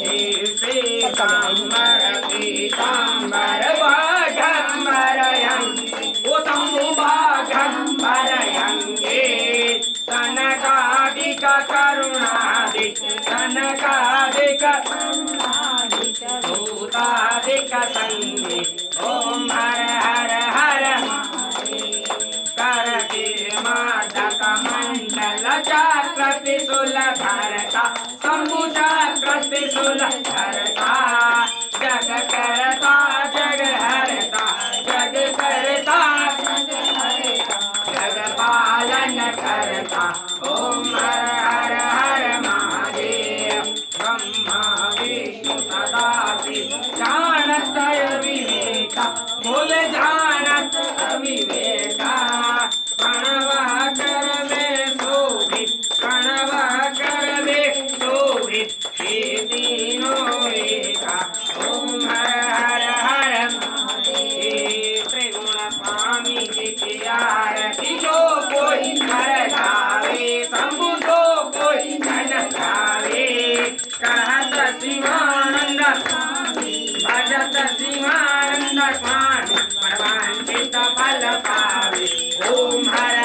श्वेतांबर पीतांबर बाघंबरयं बाघंबरयंगे सनकादिक करुणादिक सनकादिक भूतादिक संगे ओम हर हर हर करके माधक मंडल चक्र त्रिशूल धरता शंभु चक्र त्रिशूल धरता जग करता जग हरता जग करता जग पालन करता ओम हर हर हर महादेव ब्रह्मा विष्णु सदा शिव जानत विवेका बोल जानत विवेका प्रणव कर में शोभित प्रणव कर में शोभित ये तीनों एका ओम हर हर हर महादेव त्रिगुण स्वामी जी की आरती जो कोई कर गावे शंभु जो कोई जन गावे कहत शिवानंद भजत शिवानंद स्वामी मनवांछित फल पावे ओम हर